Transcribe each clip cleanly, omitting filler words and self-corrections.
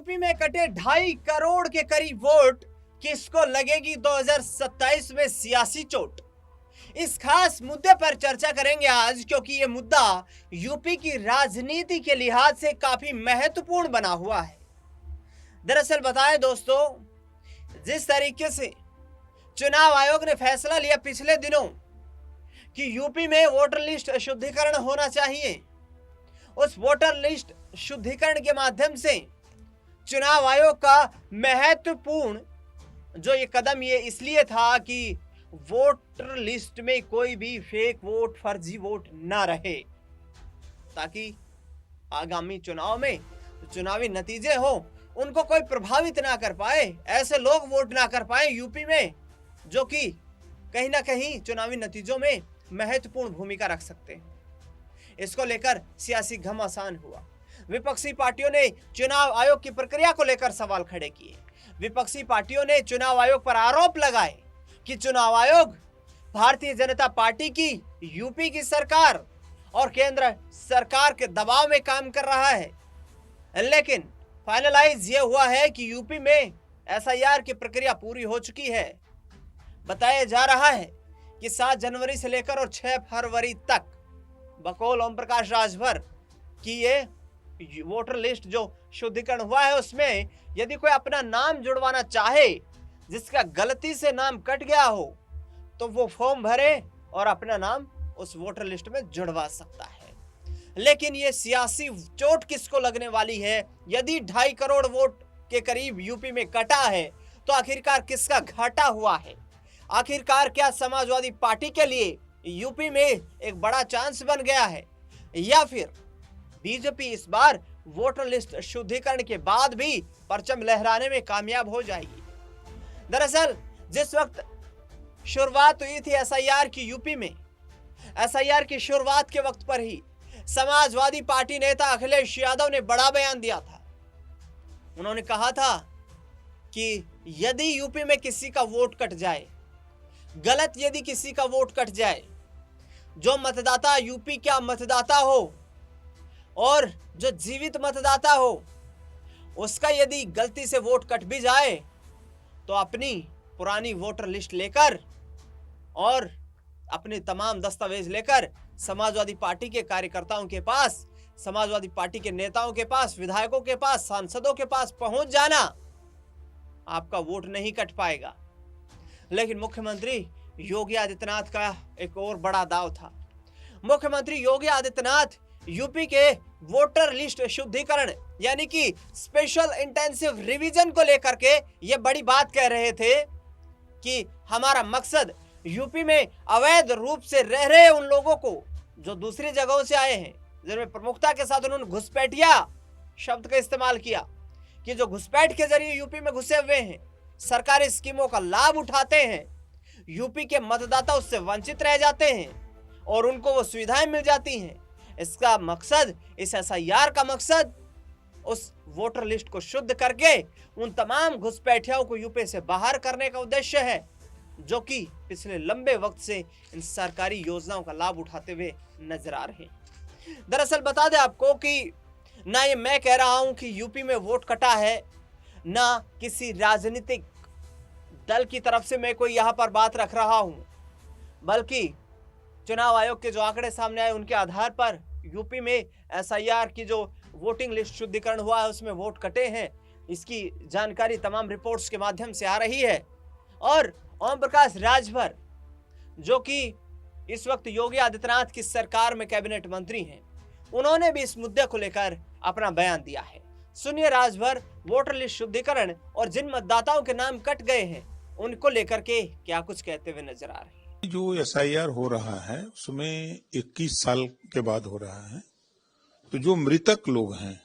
UP में कटे 2.5 करोड़ के करीब वोट, किसको लगेगी 2027 में सियासी चोट। इस खास मुद्दे पर चर्चा करेंगे आज, क्योंकि यह मुद्दा यूपी की राजनीति के लिहाज से काफी महत्वपूर्ण बना हुआ है। दरअसल बताएं दोस्तों, जिस तरीके से चुनाव आयोग ने फैसला लिया पिछले दिनों कि यूपी में वोटर लिस्ट शुद्धिकरण होना चाहिए, उस वोटर लिस्ट शुद्धिकरण के माध्यम से चुनाव आयोग का महत्वपूर्ण जो ये कदम ये इसलिए था कि वोटर लिस्ट में कोई भी फेक वोट, फर्जी वोट ना रहे, ताकि आगामी चुनाव में चुनावी नतीजे हो उनको कोई प्रभावित ना कर पाए, ऐसे लोग वोट ना कर पाए यूपी में जो कि कहीं ना कहीं चुनावी नतीजों में महत्वपूर्ण भूमिका रख सकते हैं। इसको लेकर सियासी घमासान हुआ। विपक्षी पार्टियों ने चुनाव आयोग की प्रक्रिया को लेकर सवाल खड़े किए। विपक्षी पार्टियों ने चुनाव आयोग पर आरोप लगाए कि चुनाव आयोग भारतीय जनता पार्टी की, यूपी की सरकार और केंद्र सरकार के दबाव में काम कर रहा है। लेकिन फाइनलाइज ये हुआ है कि यूपी में एसआईआर की प्रक्रिया पूरी हो चुकी है। बताया जा रहा है कि 7 जनवरी से लेकर और 6 फरवरी तक बकौल ओम प्रकाश राजभर की ये वोटर लिस्ट जो शुद्धिकरण हुआ है, उसमें यदि कोई अपना नाम जुड़वाना चाहे जिसका गलती से नाम कट गया हो, तो वो फॉर्म भरे और अपना नाम उस वोटर लिस्ट में जुड़वा सकता है। लेकिन ये सियासी चोट किसको लगने वाली है? यदि 2.5 करोड़ वोट के करीब यूपी में कटा है, तो आखिरकार किसका घाटा हुआ है? आखिरकार क्या समाजवादी पार्टी के लिए यूपी में एक बड़ा चांस बन गया है, या फिर बीजेपी इस बार वोटर लिस्ट शुद्धिकरण के बाद भी परचम लहराने में कामयाब हो जाएगी? दरअसल जिस वक्त शुरुआत हुई थी एसआईआर की यूपी में, एसआईआर की शुरुआत के वक्त पर ही समाजवादी पार्टी नेता अखिलेश यादव ने बड़ा बयान दिया था। उन्होंने कहा था कि यदि यूपी में किसी का वोट कट जाए, गलत यदि किसी का वोट कट जाए, जो मतदाता यूपी का मतदाता हो और जो जीवित मतदाता हो, उसका यदि गलती से वोट कट भी जाए, तो अपनी पुरानी वोटर लिस्ट लेकर और अपने तमाम दस्तावेज लेकर समाजवादी पार्टी के कार्यकर्ताओं के पास, समाजवादी पार्टी के नेताओं के पास, विधायकों के पास, सांसदों के पास पहुंच जाना, आपका वोट नहीं कट पाएगा। लेकिन मुख्यमंत्री योगी आदित्यनाथ का एक और बड़ा दाव था। मुख्यमंत्री योगी आदित्यनाथ यूपी के वोटर लिस्ट शुद्धिकरण यानी कि स्पेशल इंटेंसिव रिवीजन को लेकर के ये बड़ी बात कह रहे थे कि हमारा मकसद यूपी में अवैध रूप से रह रहे उन लोगों को जो दूसरी जगहों से आए हैं, जिनमें प्रमुखता के साथ उन्होंने घुसपैठिया शब्द का इस्तेमाल किया कि जो घुसपैठ के जरिए यूपी में घुसे हुए हैं, सरकारी स्कीमों का लाभ उठाते हैं, यूपी के मतदाता उससे वंचित रह जाते हैं और उनको वो सुविधाएं मिल जाती हैं। इसका मकसद, इस एसआईआर का मकसद उस वोटर लिस्ट को शुद्ध करके उन तमाम घुसपैठियों को यूपी से बाहर करने का उद्देश्य है, जो कि पिछले लंबे वक्त से इन सरकारी योजनाओं का लाभ उठाते हुए नजर आ रहे हैं। दरअसल बता दें आपको कि ना ये मैं कह रहा हूं कि यूपी में वोट कटा है, ना किसी राजनीतिक दल की तरफ से मैं कोई यहां पर बात रख रहा हूं, बल्कि चुनाव आयोग के जो आंकड़े सामने आए उनके आधार पर यूपी में एसआईआर की जो वोटिंग लिस्ट शुद्धिकरण हुआ है उसमें वोट कटे हैं, इसकी जानकारी तमाम रिपोर्ट्स के माध्यम से आ रही है। और ओम प्रकाश राजभर जो कि इस वक्त योगी आदित्यनाथ की सरकार में कैबिनेट मंत्री हैं, उन्होंने भी इस मुद्दे को लेकर अपना बयान दिया है। सुनिए राजभर वोटर लिस्ट शुद्धिकरण और जिन मतदाताओं के नाम कट गए हैं उनको लेकर के क्या कुछ कहते हुए नजर आ रहे हैं। जो एसआईआर हो रहा है उसमें 21 साल के बाद हो रहा है, तो जो मृतक लोग हैं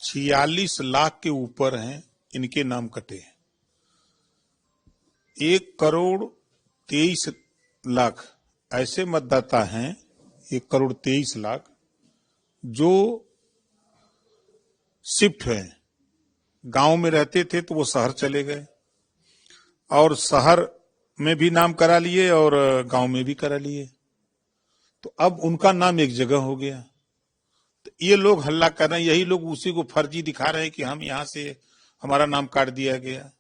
46 लाख के ऊपर हैं, इनके नाम कटे हैं। 1 करोड़ 23 लाख ऐसे मतदाता हैं, 1 करोड़ 23 लाख जो शिफ्ट हैं, गांव में रहते थे तो वो शहर चले गए और शहर में भी नाम करा लिए और गांव में भी करा लिए, तो अब उनका नाम एक जगह हो गया। तो ये लोग हल्ला कर रहे हैं, यही लोग उसी को फर्जी दिखा रहे हैं कि हम यहाँ से हमारा नाम काट दिया गया,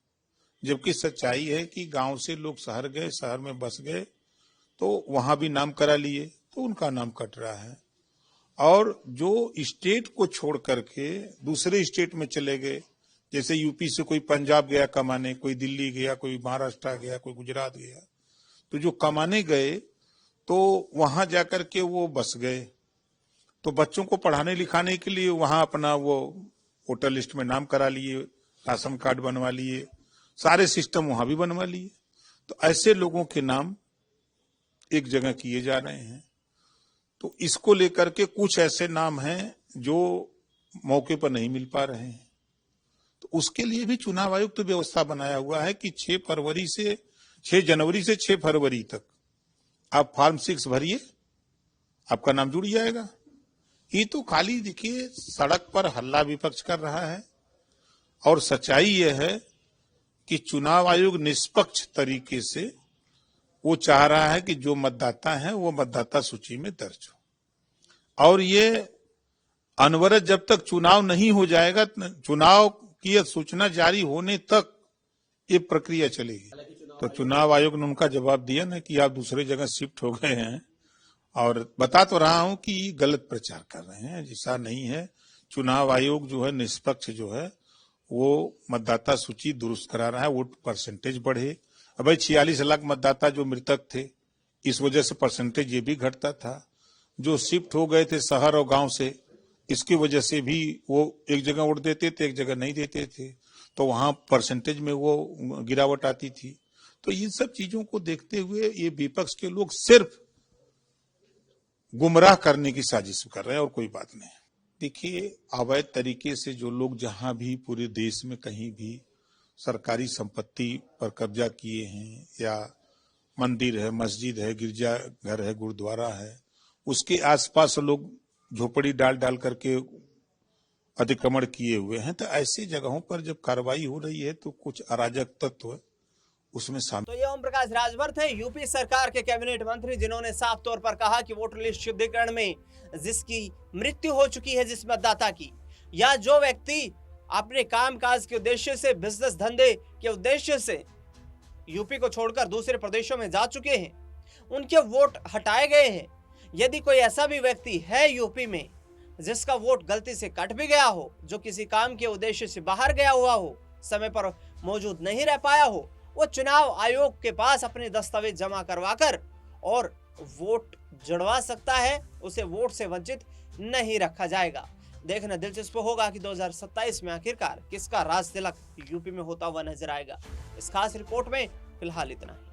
जबकि सच्चाई है कि गांव से लोग शहर गए, शहर में बस गए तो वहां भी नाम करा लिए तो उनका नाम कट रहा है। और जो स्टेट को छोड़ करके दूसरे स्टेट में चले गए, जैसे यूपी से कोई पंजाब गया कमाने, कोई दिल्ली गया, कोई महाराष्ट्र गया, कोई गुजरात गया, तो जो कमाने गए तो वहां जाकर के वो बस गए, तो बच्चों को पढ़ाने लिखाने के लिए वहां अपना वो वोटर लिस्ट में नाम करा लिए, राशन कार्ड बनवा लिए, सारे सिस्टम वहां भी बनवा लिए। तो ऐसे लोगों के नाम एक जगह किए जा रहे हैं। तो इसको लेकर के कुछ ऐसे नाम हैं जो मौके पर नहीं मिल पा रहे हैं, तो उसके लिए भी चुनाव आयोग तो व्यवस्था बनाया हुआ है कि 6 जनवरी से 6 फरवरी तक आप फॉर्म 6 भरिए, आपका नाम जुड़ जाएगा। ये तो खाली देखिए सड़क पर हल्ला विपक्ष कर रहा है, और सच्चाई यह है कि चुनाव आयोग निष्पक्ष तरीके से वो चाह रहा है कि जो मतदाता है वो मतदाता सूची में दर्ज हो। और ये अनवरत जब तक चुनाव नहीं हो जाएगा, चुनाव की सूचना जारी होने तक ये प्रक्रिया चलेगी। तो चुनाव आयोग ने उनका जवाब दिया ना कि आप दूसरे जगह शिफ्ट हो गए हैं, और बता तो रहा हूं कि गलत प्रचार कर रहे हैं, ऐसा नहीं है। चुनाव आयोग जो है निष्पक्ष जो है वो मतदाता सूची दुरुस्त करा रहा है, वोट परसेंटेज बढ़े। अब भाई 46 लाख मतदाता जो मृतक थे, इस वजह से परसेंटेज ये भी घटता था। जो शिफ्ट हो गए थे शहर और गांव से, इसकी वजह से भी वो एक जगह वोट देते थे, एक जगह नहीं देते थे, तो वहां परसेंटेज में वो गिरावट आती थी। तो इन सब चीजों को देखते हुए ये विपक्ष के लोग सिर्फ गुमराह करने की साजिश कर रहे हैं और कोई बात नहीं। देखिए, अवैध तरीके से जो लोग जहां भी पूरे देश में कहीं भी सरकारी संपत्ति पर कब्जा किए हैं, या मंदिर है, मस्जिद है, गिरजाघर है, गुरुद्वारा है, उसके आसपास लोग झोपड़ी डाल डाल करके अतिक्रमण किए हुए हैं, तो ऐसी जगहों पर जब कार्रवाई हो रही है तो कुछ अराजक तत्व उसमें शामिल। तो ये ओम प्रकाश राजभर थे, यूपी सरकार के कैबिनेट मंत्री, जिन्होंने साफ तौर पर कहा कि वोटर लिस्ट शुद्धिकरण में जिसकी मृत्यु हो चुकी है, जिस मतदाता की, या जो व्यक्ति अपने कामकाज के उद्देश्य से, बिजनेस धंधे के उद्देश्य से यूपी को छोड़कर दूसरे प्रदेशों में जा चुके हैं, उनके वोट हटाए गए हैं। यदि कोई ऐसा भी व्यक्ति है यूपी में जिसका वोट गलती से कट भी गया हो, जो किसी काम के उद्देश्य से बाहर गया हुआ हो, समय पर मौजूद नहीं रह पाया हो, वो चुनाव आयोग के पास अपने दस्तावेज जमा करवाकर और वोट जुड़वा सकता है, उसे वोट से वंचित नहीं रखा जाएगा। देखना दिलचस्प होगा कि 2027 में आखिरकार किसका राज तिलक यूपी में होता हुआ नजर आएगा। इस खास रिपोर्ट में फिलहाल इतना ही।